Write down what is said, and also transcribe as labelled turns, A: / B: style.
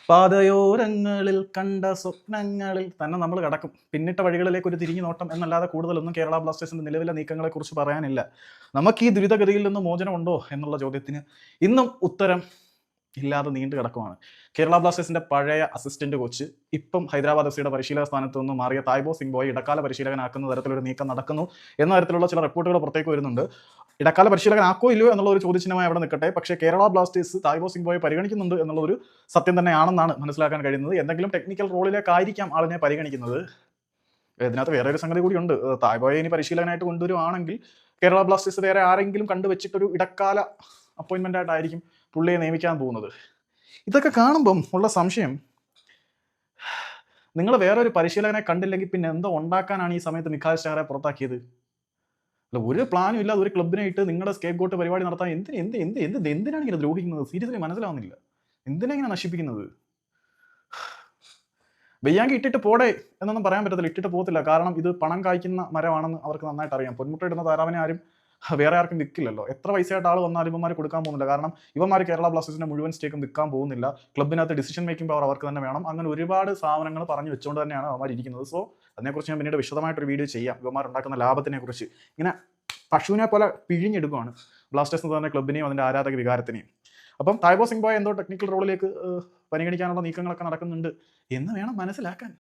A: പാതയോരങ്ങളിൽ കണ്ട സ്വപ്നങ്ങളിൽ തന്നെ നമ്മൾ കടക്കും. പിന്നിട്ട വഴികളിലേക്ക് ഒരു തിരിഞ്ഞു നോട്ടം എന്നല്ലാതെ കൂടുതലൊന്നും കേരള ബ്ലാസ്റ്റേഴ്സിന്റെ നിലവിലെ നീക്കങ്ങളെക്കുറിച്ച് പറയാനില്ല. നമുക്ക് ഈ ദുരിതഗതിയിൽ നിന്ന് മോചനമുണ്ടോ എന്നുള്ള ചോദ്യത്തിന് ഇന്നും ഉത്തരം ഇല്ലാതെ നീണ്ടു കിടക്കുവാണ്. കേരള ബ്ലാസ്റ്റേഴ്സിന്റെ പഴയ അസിസ്റ്റന്റ് കോച്ച് ഇപ്പം ഹൈദരാബാദ് എഫ് സിയുടെ പരിശീലക സ്ഥാനത്ത് നിന്ന് മാറിയ തായ്ബോ സിംഗ്ബോയെ ഇടക്കാല പരിശീലകനാക്കുന്ന തരത്തിലൊരു നീക്കം നടക്കുന്നു എന്ന തരത്തിലുള്ള ചില റിപ്പോർട്ടുകൾ പുറത്തേക്ക് വരുന്നുണ്ട്. ഇടക്കാല പരിശീലകനാക്കോ ഇല്ലയോ എന്നുള്ള ഒരു ചോദ്യചിഹ്നമായി അവിടെ നിൽക്കട്ടെ. പക്ഷേ കേരള ബ്ലാസ്റ്റേഴ്സ് തായ്ബോ സിംഗ്ബോയെ പരിഗണിക്കുന്നുണ്ട് എന്നുള്ളൊരു സത്യം തന്നെയാണെന്നാണ് മനസ്സിലാക്കാൻ കഴിയുന്നത്. എന്തെങ്കിലും ടെക്നിക്കൽ റോളിലേക്കായിരിക്കാം ആളിനെ പരിഗണിക്കുന്നത്. ഇതിനകത്ത് വേറെ ഒരു സംഗതി കൂടിയുണ്ട്. തായ്ബോയെ ഇനി പരിശീലകനായിട്ട് കൊണ്ടുവരുവാണെങ്കിൽ കേരള ബ്ലാസ്റ്റേഴ്സ് വേറെ ആരെങ്കിലും കണ്ടുവച്ചിട്ടൊരു ഇടക്കാല അപ്പോയിൻമെന്റ് ആയിട്ടായിരിക്കും പുള്ളിയെ നിയമിക്കാൻ പോകുന്നത്. ഇതൊക്കെ കാണുമ്പം ഉള്ള സംശയം, നിങ്ങൾ വേറെ ഒരു പരിശീലകനെ കണ്ടില്ലെങ്കിൽ പിന്നെ എന്തോ ഉണ്ടാക്കാനാണ് ഈ സമയത്ത് മിഖാൽ സ്റ്റാറെ പുറത്താക്കിയത്? അല്ല, ഒരു പ്ലാനും ഇല്ലാതെ ഒരു ക്ലബിനെ ഇട്ട് നിങ്ങളുടെ സ്കേപ്പ് ഗോട്ട് പരിപാടി നടത്താൻ എന്തിനാണ് ഇങ്ങനെ ദ്രോഹിക്കുന്നത്? സീരിയസ്ലി മനസ്സിലാവുന്നില്ല. എന്തിനാ ഇങ്ങനെ നശിപ്പിക്കുന്നത്? വെയ്യാങ്കി ഇട്ടിട്ട് പോടെ എന്നൊന്നും പറയാൻ പറ്റത്തില്ല. ഇട്ടിട്ട് പോകത്തില്ല. കാരണം ഇത് പണം കായ്ക്കുന്ന മരമാണെന്ന് അവർക്ക് നന്നായിട്ട് അറിയാം. പൊന്മുട്ടയിടുന്ന താറാവിനെ ആരും വേറെ ആർക്കും വിൽക്കില്ലല്ലോ. എത്ര പൈസയായിട്ട് ആൾ വന്നാലും ഇവന്മാർ കൊടുക്കാൻ പോകുന്നില്ല. കാരണം ഇവന്മാർ കേരള ബ്ലാസ്റ്റേഴ്സിന്റെ മുഴുവൻ സ്റ്റേക്കും വിൽക്കാൻ പോകുന്നില്ല. ക്ലബിനകത്ത് ഡിസിഷൻ മേക്കിംഗ് പവർ അവർക്ക് തന്നെ വേണം. അങ്ങനെ ഒരുപാട് സാധനങ്ങൾ പറഞ്ഞു വെച്ചുകൊണ്ട് തന്നെയാണ് അവന്മാർ ഇരിക്കുന്നത്. സോ അതിനെക്കുറിച്ച് ഞാൻ പിന്നീട് വിശദമായിട്ടൊരു വീഡിയോ ചെയ്യാം. ഇവന്മാർ ഉണ്ടാക്കുന്ന ലാഭത്തിനെ കുറിച്ച്. ഇങ്ങനെ പശുവിനെ പോലെ പിഴിഞ്ഞെടുക്കുകയാണ് ബ്ലാസ്റ്റേഴ്സ് എന്ന് പറഞ്ഞ ക്ലബിനെയും അതിന്റെ ആരാധക വികാരത്തിനെയും. അപ്പം തായ്ബോ സിംഗ്ബോയെ എന്തോ ടെക്നിക്കൽ റോളിലേക്ക് പരിഗണിക്കാനുള്ള നീക്കങ്ങളൊക്കെ നടക്കുന്നുണ്ട് എന്ന് വേണം മനസ്സിലാക്കാൻ.